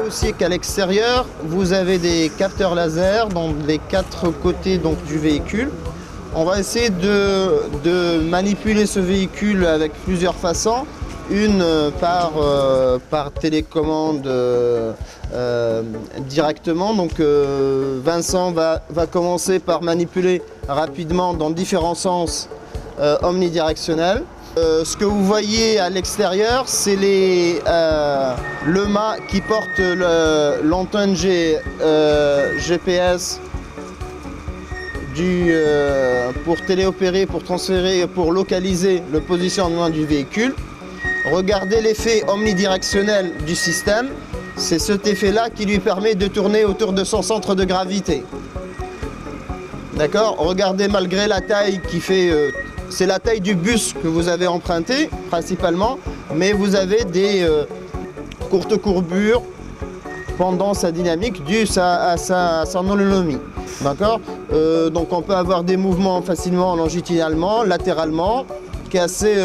Aussi qu'à l'extérieur, vous avez des capteurs laser dans les 4 côtés donc, du véhicule. On va essayer de manipuler ce véhicule avec plusieurs façons. Une par télécommande directement. Donc Vincent va commencer par manipuler rapidement dans différents sens omnidirectionnels. Ce que vous voyez à l'extérieur, c'est le mât qui porte l'antenne GPS pour téléopérer, pour transférer, pour localiser le positionnement du véhicule. Regardez l'effet omnidirectionnel du système. C'est cet effet-là qui lui permet de tourner autour de son centre de gravité. D'accord ? Regardez, malgré la taille qui fait... c'est la taille du bus que vous avez emprunté, principalement, mais vous avez des courtes courbures pendant sa dynamique due à son autonomie. D'accord ? Donc on peut avoir des mouvements facilement longitudinalement, latéralement, qui est assez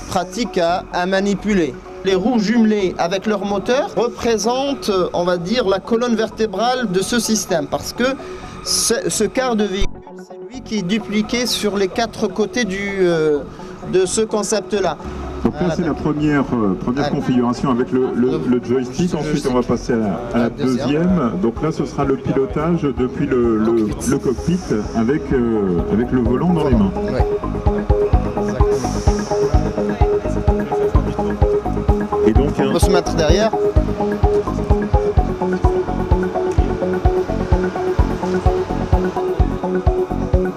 pratique à manipuler. Les roues jumelées avec leur moteur représentent, on va dire, la colonne vertébrale de ce système, parce que ce quart de véhicule, c'est lui qui est dupliqué sur les 4 côtés de ce concept-là. Donc là, c'est la première configuration avec le joystick. Ensuite, on va passer à la deuxième. Donc là, ce sera le pilotage depuis le cockpit avec le volant dans les mains. Ouais. Et donc, on peut se mettre derrière.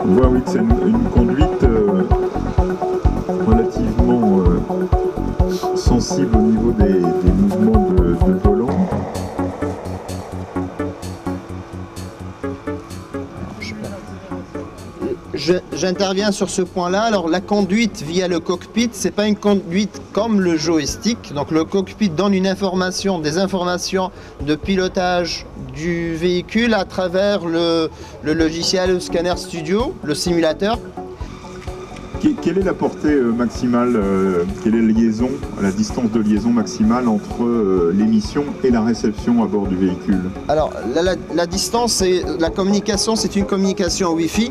On voit oui, que c'est une conduite relativement sensible au niveau des mouvements de volant. J'interviens sur ce point-là. Alors la conduite via le cockpit, c'est pas une conduite comme le joystick. Donc le cockpit donne des informations de pilotage du véhicule à travers le logiciel le Scanner Studio, le simulateur. Quelle est la portée maximale, quelle est la distance de liaison maximale entre l'émission et la réception à bord du véhicule? Alors la distance, la communication, c'est une communication Wi-Fi.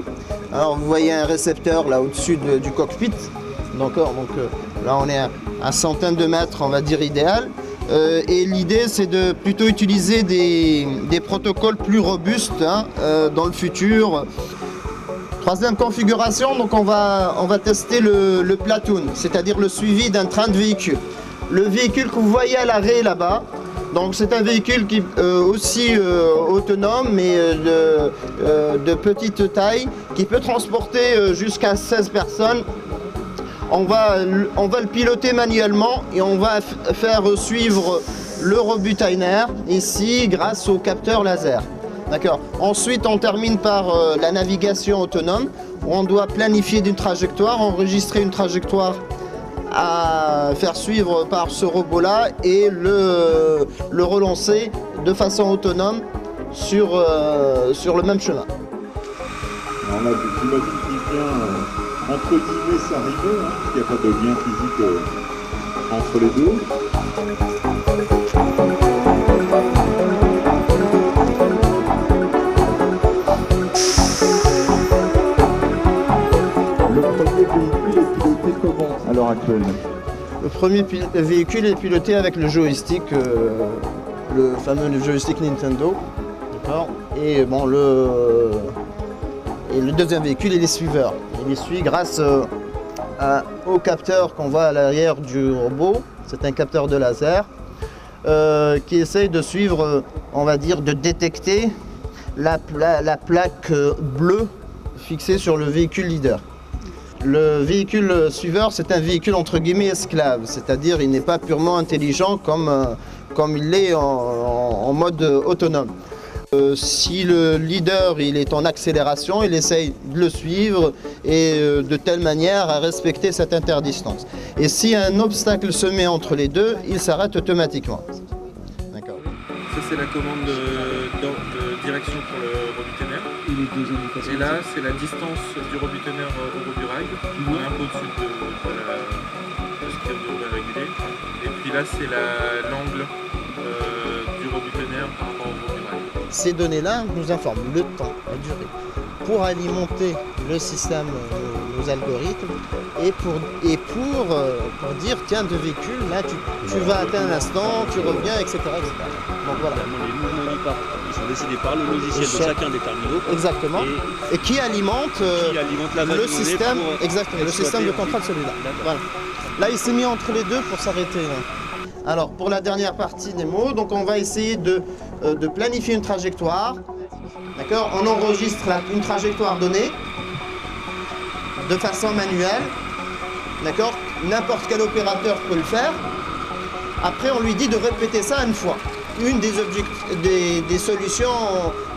Alors vous voyez un récepteur là au-dessus du cockpit. Donc là on est à centaines de mètres, on va dire idéal. Et l'idée c'est de plutôt utiliser des protocoles plus robustes dans le futur. Troisième configuration, donc on va tester le platoon, c'est-à-dire le suivi d'un train de véhicule. Le véhicule que vous voyez à l'arrêt là-bas, donc c'est un véhicule qui aussi autonome mais de petite taille, qui peut transporter jusqu'à 16 personnes. On va le piloter manuellement et on va faire suivre l'Eurobutiner ici grâce au capteur laser. D'accord. Ensuite, on termine par la navigation autonome, où on doit planifier une trajectoire, enregistrer une trajectoire à faire suivre par ce robot-là et le relancer de façon autonome sur le même chemin. Alors là, j'imagine qu'il vient entre guillemets s'arriver, parce qu'il n'y a pas de lien physique entre les deux. À l'heure actuelle. Le premier véhicule est piloté avec le joystick, le fameux joystick Nintendo. D'accord. Et bon, le deuxième véhicule, il est suiveur. Il est suivi grâce au capteur qu'on voit à l'arrière du robot. C'est un capteur de laser qui essaye de suivre, on va dire, de détecter la plaque bleue fixée sur le véhicule leader. Le véhicule suiveur, c'est un véhicule entre guillemets esclave, c'est-à-dire il n'est pas purement intelligent comme il l'est en mode autonome. Si le leader il est en accélération, il essaye de le suivre et de telle manière à respecter cette interdistance. Et si un obstacle se met entre les deux, il s'arrête automatiquement. D'accord. Ça c'est la commande de direction pour le Robutiner. Et là c'est la distance du Robutiner au Roburail. On est un peu au-dessus de ce qu'il y a de régulé. Et puis là c'est l'angle du Robutiner ces données-là nous informent le temps, la durée, pour alimenter le système, nos algorithmes, et pour dire, tiens, de véhicule, là, tu vas atteindre l'instant, tu reviens, etc. Donc voilà. Les mouvements du parc, ils sont décidés par le logiciel de chacun des terminaux. Exactement. Et qui alimente, le système, exactement, le système de contrôle celui-là. Voilà. Là, il s'est mis entre les deux pour s'arrêter. Alors, pour la dernière partie des mots, donc on va essayer de planifier une trajectoire. D'accord? On enregistre une trajectoire donnée de façon manuelle. D'accord? N'importe quel opérateur peut le faire. Après, on lui dit de répéter ça une fois. Une des solutions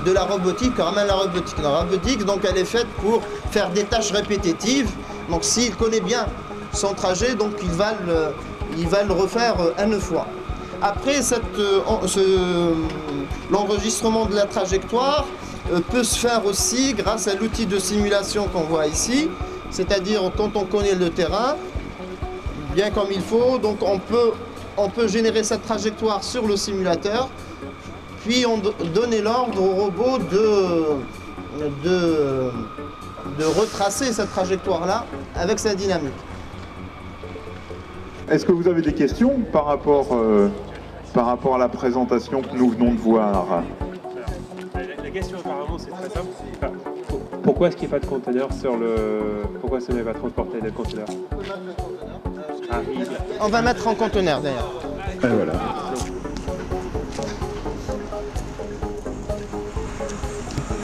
de la robotique, quand même la robotique. La robotique, donc, elle est faite pour faire des tâches répétitives. Donc, s'il connaît bien son trajet, donc il va le refaire une fois. Après, l'enregistrement de la trajectoire peut se faire aussi grâce à l'outil de simulation qu'on voit ici, c'est-à-dire quand on connaît le terrain bien comme il faut, donc on peut générer cette trajectoire sur le simulateur, puis on donner l'ordre au robot de retracer cette trajectoire-là avec sa dynamique. Est-ce que vous avez des questions par rapport à la présentation que nous venons de voir? La question apparemment c'est très simple. Pourquoi est-ce qu'il n'y a pas de conteneur sur le... Pourquoi ça n'est pas transporté de conteneur? On va mettre en conteneur d'ailleurs. Et voilà.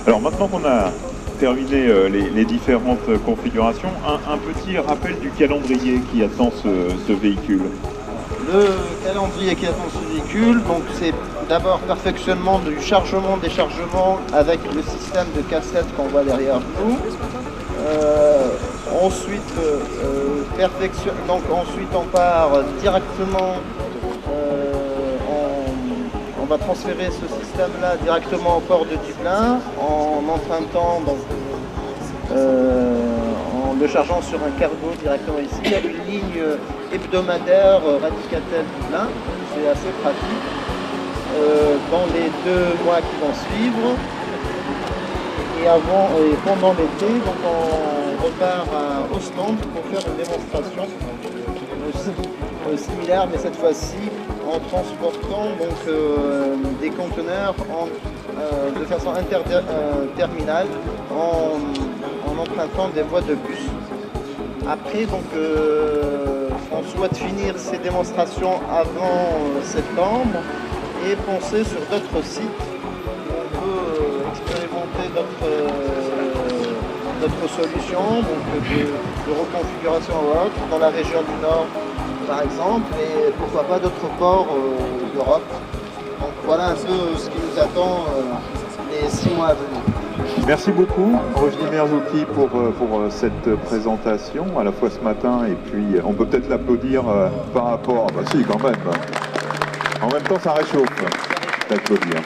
Alors maintenant qu'on a terminé les différentes configurations, un petit rappel du calendrier qui attend ce véhicule. Le calendrier qui attend ce véhicule, donc c'est d'abord perfectionnement du chargement, déchargement avec le système de cassette qu'on voit derrière nous. Ensuite, ensuite on part directement, on va transférer ce système-là directement au port de Dublin en empruntant, donc, en le chargeant sur un cargo directement ici. Il y a une ligne hebdomadaire Radicatel-Dublin, c'est assez pratique. Dans les 2 mois qui vont suivre et pendant l'été, donc on repart à Ostende pour faire une démonstration similaire, mais cette fois-ci en transportant donc, des conteneurs de façon interterminale en empruntant des voies de bus. Après, donc, on souhaite finir ces démonstrations avant septembre et penser sur d'autres sites où on peut expérimenter d'autres solutions, donc de reconfiguration ou autre, dans la région du Nord par exemple, et pourquoi pas d'autres ports d'Europe. Donc voilà un peu ce qui nous attend les 6 mois à venir. Merci beaucoup, Roger Merzouki, pour cette présentation, à la fois ce matin, et puis on peut peut-être l'applaudir par rapport... Bah si, quand même. En même temps, ça réchauffe d'applaudir.